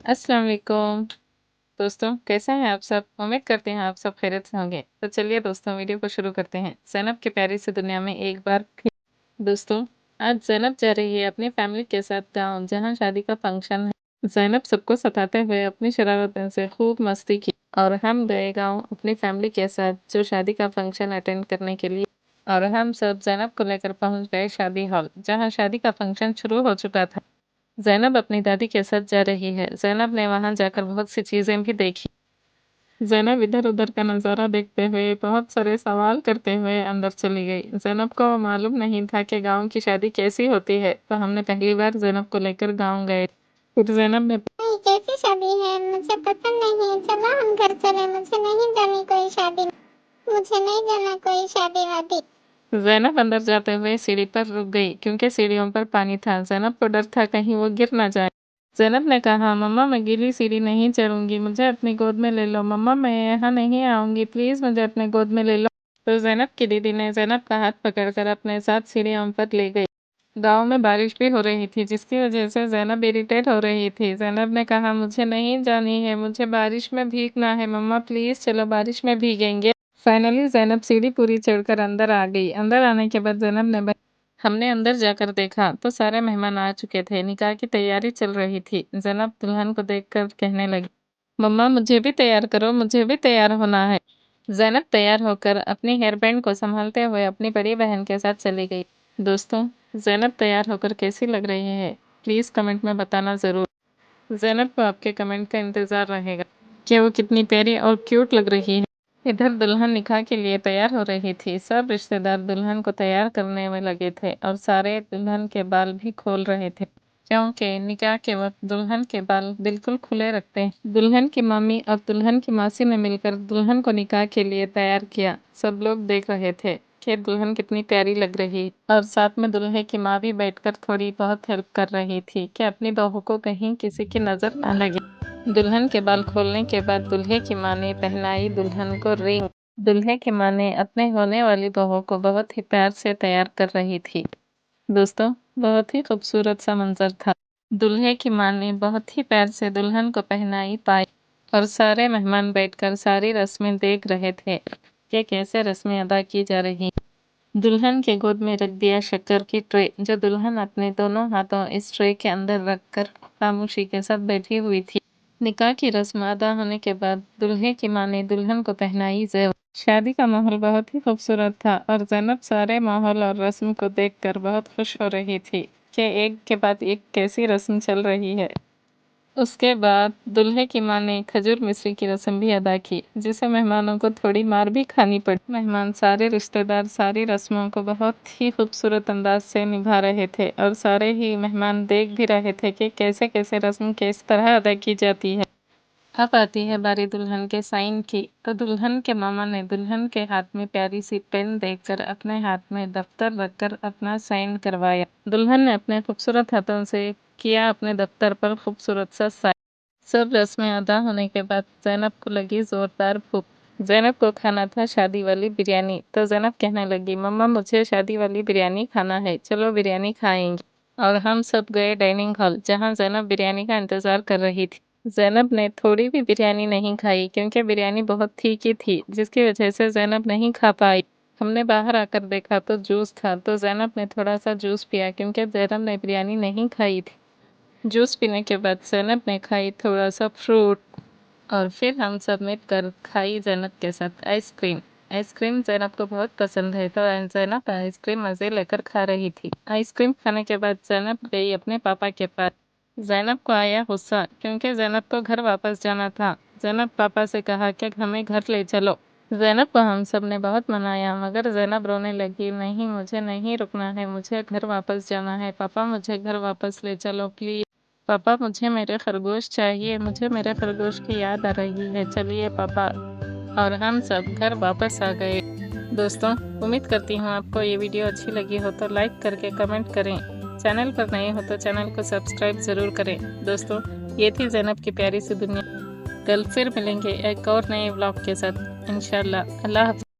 अस्सलाम वालेकुम दोस्तों, कैसे हैं आप सब? उम्मीद करते हैं आप सब खैरियत से होंगे। तो चलिए दोस्तों वीडियो को शुरू करते हैं। ज़ैनब की प्यारी सी दुनिया में एक बार फिर। दोस्तों, आज ज़ैनब जा रही है अपनी फैमिली के साथ गाँव, जहाँ शादी का फंक्शन है। ज़ैनब सबको सताते हुए अपनी शरारतों से खूब मस्ती की और हम गए गाँव अपनी फैमिली के साथ जो शादी का फंक्शन अटेंड करने के लिए। और हम सब ज़ैनब को लेकर पहुँच गए शादी हॉल, जहाँ शादी का फंक्शन शुरू हो चुका था। ज़ैनब अपनी दादी के साथ जा रही है। ज़ैनब ने वहाँ जाकर बहुत सी चीज़ें भी देखी। ज़ैनब इधर-उधर का नज़ारा देखते हुए, बहुत सारे सवाल करते हुए अंदर चली गई। ज़ैनब को मालूम नहीं था कि गाँव की शादी कैसी होती है, तो हमने पहली बार ज़ैनब को लेकर गाँव गए। फिर ज़ैनब ने नहीं, कैसी शादी है? मुझे पसंद नहीं है। चलो हम घर चले। मुझे नहीं जानी कोई शादी। मुझे नहीं जाना कोई शादी वादी। ज़ैनब अंदर जाते हुए सीढ़ी पर रुक गई, क्योंकि सीढ़ियों पर पानी था। ज़ैनब को डर था कहीं वो गिर ना जाए। ज़ैनब ने कहा, मम्मा मैं गीली सीढ़ी नहीं चढ़ूंगी, मुझे अपनी गोद में ले लो। मम्मा मैं यहाँ नहीं आऊंगी, प्लीज़ मुझे अपने गोद में ले लो। तो ज़ैनब की दीदी ने ज़ैनब का हाथ पकड़कर अपने साथ सीढ़ियों पर ले गई। गाँव में बारिश भी हो रही थी, जिसकी वजह से ज़ैनब इरिटेट हो रही थी। ज़ैनब ने कहा, मुझे नहीं जानी है, मुझे बारिश में भीगना है। मम्मा प्लीज़ चलो, बारिश में भीगेंगे। फाइनली ज़ैनब सीढ़ी पूरी चढ़कर अंदर आ गई। अंदर आने के बाद ज़ैनब ने हमने अंदर जाकर देखा तो सारे मेहमान आ चुके थे। निकाह की तैयारी चल रही थी। ज़ैनब दुल्हन को देखकर कहने लगी, मम्मा मुझे भी तैयार करो, मुझे भी तैयार होना है। ज़ैनब तैयार होकर अपनी हेयर बैंड को संभालते हुए अपनी बड़ी बहन के साथ चली गई। दोस्तों, ज़ैनब तैयार होकर कैसी लग रही है? प्लीज़ कमेंट में बताना ज़रूर। ज़ैनब को आपके कमेंट का इंतज़ार रहेगा कि वो कितनी प्यारी और क्यूट लग रही है। इधर दुल्हन निकाह के लिए तैयार हो रही थी। सब रिश्तेदार दुल्हन को तैयार करने में लगे थे और सारे दुल्हन के बाल भी खोल रहे थे, क्योंकि निकाह के वक्त दुल्हन के बाल बिल्कुल खुले रखते हैं। दुल्हन की मम्मी और दुल्हन की मासी ने मिलकर दुल्हन को निकाह के लिए तैयार किया। सब लोग देख रहे थे कि दुल्हन कितनी प्यारी लग रही है और साथ में दुल्हे की माँ भी बैठकर थोड़ी बहुत हेल्प कर रही थी कि अपनी बहू को कहीं किसी की नज़र न लगे। दुल्हन के बाल खोलने के बाद दुल्हे की माँ ने पहनाई दुल्हन को रिंग। दुल्हे की माँ ने अपने होने वाली बहू को बहुत ही प्यार से तैयार कर रही थी। दोस्तों, बहुत ही खूबसूरत सा मंजर था। दूल्हे की माँ ने बहुत ही प्यार से दुल्हन को पहनाई पाई और सारे मेहमान बैठकर सारी रस्में देख रहे थे कि कैसे रस्में अदा की जा रही। दुल्हन के गोद में रख दिया शक्कर की ट्रे, जो दुल्हन अपने दोनों हाथों इस ट्रे के अंदर रखकर खामोशी के साथ बैठी हुई थी। निकाह की रस्म अदा होने के बाद दुल्हे की माँ ने दुल्हन को पहनाई ज़ेवर। शादी का माहौल बहुत ही खूबसूरत था और ज़ैनब सारे माहौल और रस्म को देखकर बहुत खुश हो रही थी कि एक के बाद एक कैसी रस्म चल रही है। उसके बाद दूल्हे की माँ ने खजूर मिश्री की रस्म भी अदा की, जिसे मेहमानों को थोड़ी मार भी खानी पड़ी। मेहमान सारे रिश्तेदार सारी रस्मों को बहुत ही खूबसूरत अंदाज से निभा रहे थे और सारे ही मेहमान देख भी रहे थे कि कैसे कैसे रस्म किस तरह अदा की जाती है। अब आती है बारी दुल्हन के साइन की, तो दुल्हन के मामा ने दुल्हन के हाथ में प्यारी सी पेन देखकर अपने हाथ में दफ्तर रखकर अपना साइन करवाया। दुल्हन ने अपने खूबसूरत हाथों से किया अपने दफ्तर पर खूबसूरत सा साइन। सब रस्में अदा होने के बाद ज़ैनब को लगी जोरदार भूख। ज़ैनब को खाना था शादी वाली बिरयानी, तो ज़ैनब कहने लगी, मम्मा मुझे शादी वाली बिरयानी खाना है, चलो बिरयानी खाएंगे। और हम सब गए डाइनिंग हॉल, जहाँ ज़ैनब बिरयानी का इंतज़ार कर रही थी। ज़ैनब ने थोड़ी भी बिरयानी नहीं खाई, क्योंकि बिरयानी बहुत तीखी थी, जिसकी वजह से ज़ैनब नहीं खा पाई। हमने बाहर आकर देखा तो जूस था, तो ज़ैनब ने थोड़ा सा जूस पिया, क्योंकि ज़ैनब ने बिरयानी नहीं खाई थी। जूस पीने के बाद ज़ैनब ने खाई थोड़ा सा फ्रूट और फिर हम सब मिलकर खाई ज़ैनब के साथ आइसक्रीम। आइसक्रीम ज़ैनब को बहुत पसंद है, तो ज़ैनब आइसक्रीम मज़े लेकर खा रही थी। आइसक्रीम खाने के बाद ज़ैनब गई अपने पापा के पास। ज़ैनब को आया गुस्सा, क्योंकि ज़ैनब को घर वापस जाना था। ज़ैनब पापा से कहा कि हमें घर ले चलो। ज़ैनब को हम सब ने बहुत मनाया, मगर ज़ैनब रोने लगी, नहीं मुझे नहीं रुकना है, मुझे घर वापस जाना है। पापा मुझे घर वापस ले चलो प्लीज़। पापा मुझे मेरे खरगोश चाहिए, मुझे मेरे खरगोश की याद आ रही है, चलिए पापा। और हम सब घर वापस आ गए। दोस्तों, उम्मीद करती हूँ आपको ये वीडियो अच्छी लगी हो तो लाइक करके कमेंट करें। चैनल पर नए हो तो चैनल को सब्सक्राइब ज़रूर करें। दोस्तों, ये थी ज़ैनब की प्यारी सी दुनिया। कल फिर मिलेंगे एक और नए व्लॉग के साथ इंशाल्लाह। अल्लाह हाफ़िज़।